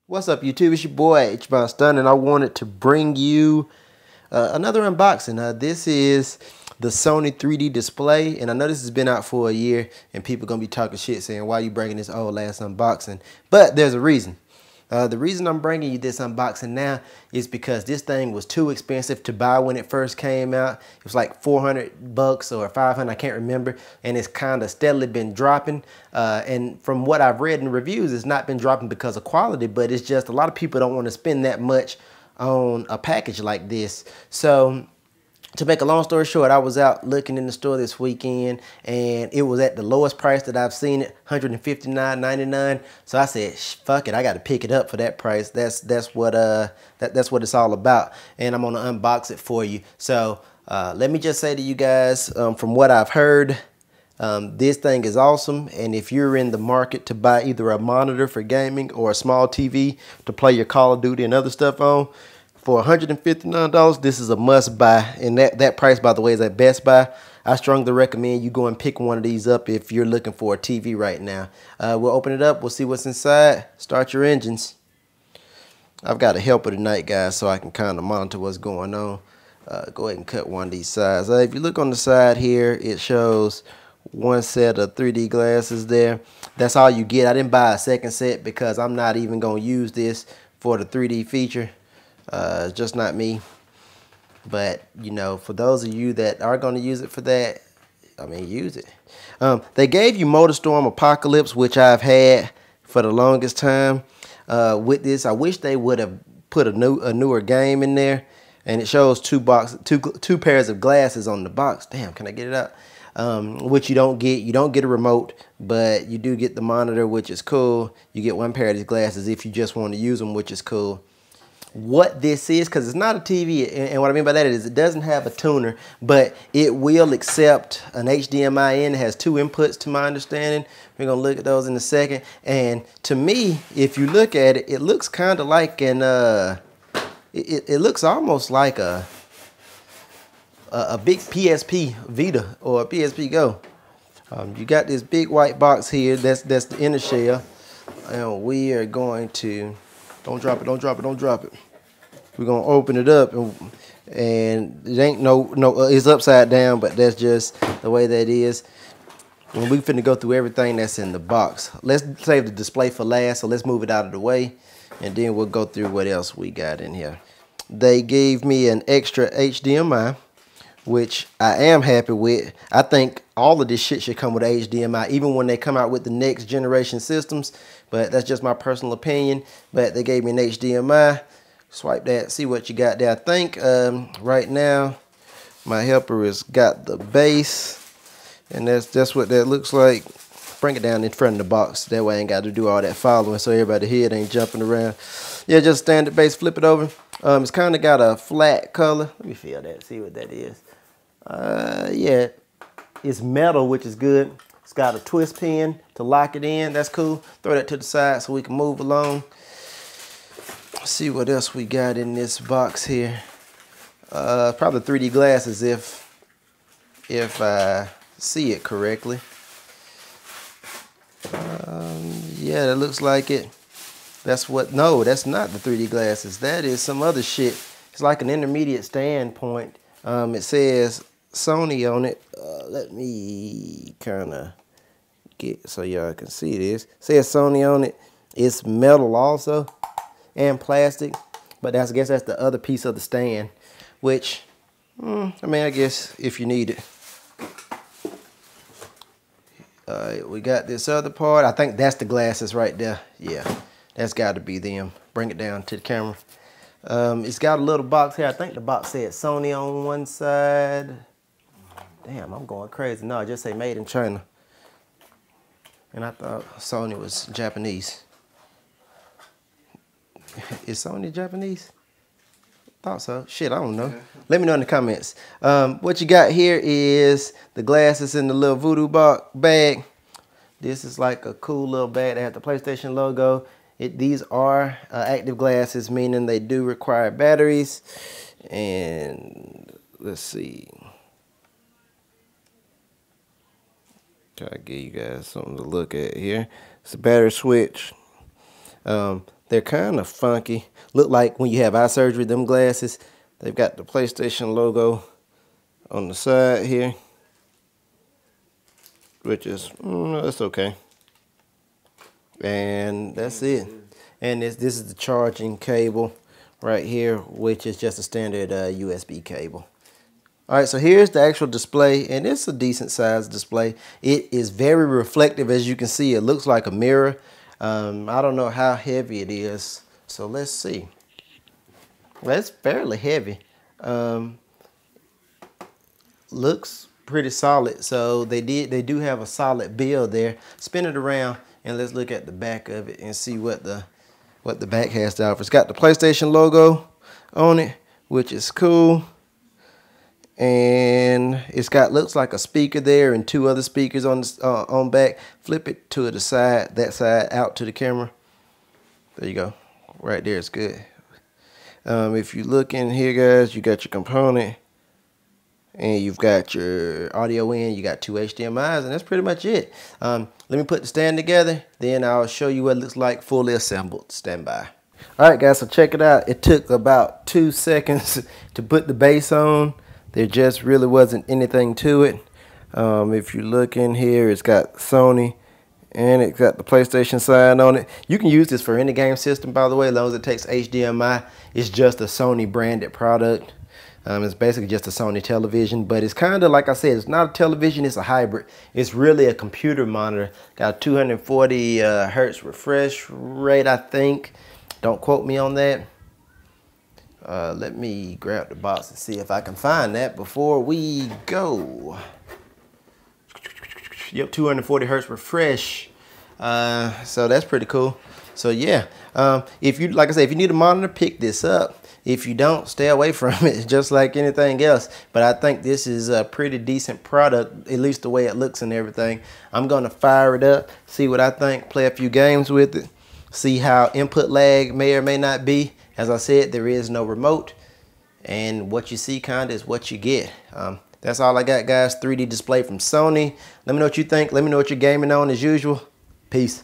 What's up, YouTube? It's your boy H Stun, and I wanted to bring you another unboxing. This is the Sony 3D display, and I know this has been out for a year, and people gonna be talking shit saying, "Why you bringing this old ass unboxing?" But there's a reason. The reason I'm bringing you this unboxing now is because this thing was too expensive to buy when it first came out. It was like 400 bucks or 500, I can't remember, and it's kind of steadily been dropping. And from what I've read in reviews, it's not been dropping because of quality, but it's just a lot of people don't want to spend that much on a package like this. So to make a long story short, I was out looking in the store this weekend, and it was at the lowest price that I've seen it, $159.99. So I said, "Fuck it, I got to pick it up for that price." That's what it's all about, and I'm gonna unbox it for you. So let me just say to you guys, from what I've heard, this thing is awesome, and if you're in the market to buy either a monitor for gaming or a small TV to play your Call of Duty and other stuff on, for $159, this is a must buy, and that price, by the way, is at Best Buy. I strongly recommend you go and pick one of these up if you're looking for a TV right now. We'll open it up. We'll see what's inside. Start your engines. I've got a helper tonight, guys, so I can kind of monitor what's going on. Go ahead and cut one of these sides. If you look on the side here, it shows one set of 3D glasses there. That's all you get. I didn't buy a second set because I'm not even going to use this for the 3D feature. It's just not me. But, you know, for those of you that are going to use it for that, I mean, use it. They gave you MotorStorm Apocalypse, which I've had for the longest time. With this, I wish they would have put a newer game in there. And it shows two pairs of glasses on the box. Damn, can I get it out? Which you don't get. You don't get a remote, but you do get the monitor, which is cool. You get one pair of these glasses if you just want to use them, which is cool. What this is, because it's not a TV, and what I mean by that is it doesn't have a tuner, but it will accept an HDMI in. It has two inputs to my understanding. We're going to look at those in a second. And to me, if you look at it, it looks kind of like an, it looks almost like a big PSP Vita or a PSP Go. You got this big white box here. That's the inner shell. And we are going to, don't drop it, don't drop it, don't drop it. We're gonna open it up, and it ain't it's upside down, but that's just the way that is. And we finna go through everything that's in the box. Let's save the display for last, so let's move it out of the way, and then we'll go through what else we got in here. They gave me an extra HDMI, which I am happy with. I think all of this shit should come with HDMI, even when they come out with the next generation systems, but that's just my personal opinion. But they gave me an HDMI. Swipe that, see what you got there. I think right now my helper has got the base, and that's what that looks like. Bring it down in front of the box. That way I ain't got to do all that following, so everybody here ain't jumping around. Yeah, just standard base, flip it over. It's kind of got a flat color. Let me feel that, see what that is. Yeah, it's metal, which is good. It's got a twist pin to lock it in. That's cool. Throw that to the side so we can move along. Let's see what else we got in this box here. Probably 3D glasses if I see it correctly. Yeah, that looks like it. That's what, no, that's not the 3D glasses. That is some other shit. It's like an intermediate standpoint. It says Sony on it. Let me kind of get so y'all can see this. It says Sony on it. It's metal also and plastic, but I guess that's the other piece of the stand, which, I mean, I guess if you need it. We got this other part. I think that's the glasses right there. Yeah, that's got to be them. Bring it down to the camera. It's got a little box here. I think the box said Sony on one side. Damn, I'm going crazy. No, I just say made in China. And I thought Sony was Japanese. Is Sony Japanese? Thought so. Shit, I don't know. Let me know in the comments. What you got here is the glasses in the little voodoo bag. This is like a cool little bag that has the PlayStation logo. These are active glasses, meaning they do require batteries. And let's see. Try to give you guys something to look at here. It's a battery switch. They're kind of funky. Look like when you have eye surgery, them glasses. They've got the PlayStation logo on the side here, which is, that's okay. And that's it. And this is the charging cable right here, which is just a standard USB cable. All right, so here's the actual display, and it's a decent sized display. It is very reflective, as you can see. It looks like a mirror. I don't know how heavy it is, so let's see. Well, it's fairly heavy. Looks pretty solid. So they do have a solid build there. Spin it around and let's look at the back of it and see what the back has to offer. It's got the PlayStation logo on it, which is cool. And it's got, looks like a speaker there and two other speakers on back. Flip it to the side, that side out to the camera. There you go. Right there, it's good. If you look in here, guys, you got your component and you've got your audio in, you got two HDMIs, and that's pretty much it. Let me put the stand together, then I'll show you what it looks like fully assembled. Stand by. All right, guys, so check it out. It took about 2 seconds to put the base on. There just really wasn't anything to it. If you look in here, it's got Sony and it's got the PlayStation sign on it. You can use this for any game system, by the way, as long as it takes HDMI. It's just a Sony branded product. It's basically just a Sony television, but it's kind of, like I said, it's not a television, it's a hybrid. It's really a computer monitor. Got a 240 hertz refresh rate, I think. Don't quote me on that. Let me grab the box and see if I can find that before we go. Yep, 240 hertz refresh. So that's pretty cool. So yeah, if you, like I said, if you need a monitor, pick this up. If you don't, stay away from it, just like anything else. But I think this is a pretty decent product, at least the way it looks and everything. I'm gonna fire it up, see what I think, play a few games with it, see how input lag may or may not be. As I said, there is no remote, and what you see kind of is what you get. That's all I got, guys. 3D display from Sony. Let me know what you think. Let me know what you're gaming on as usual. Peace.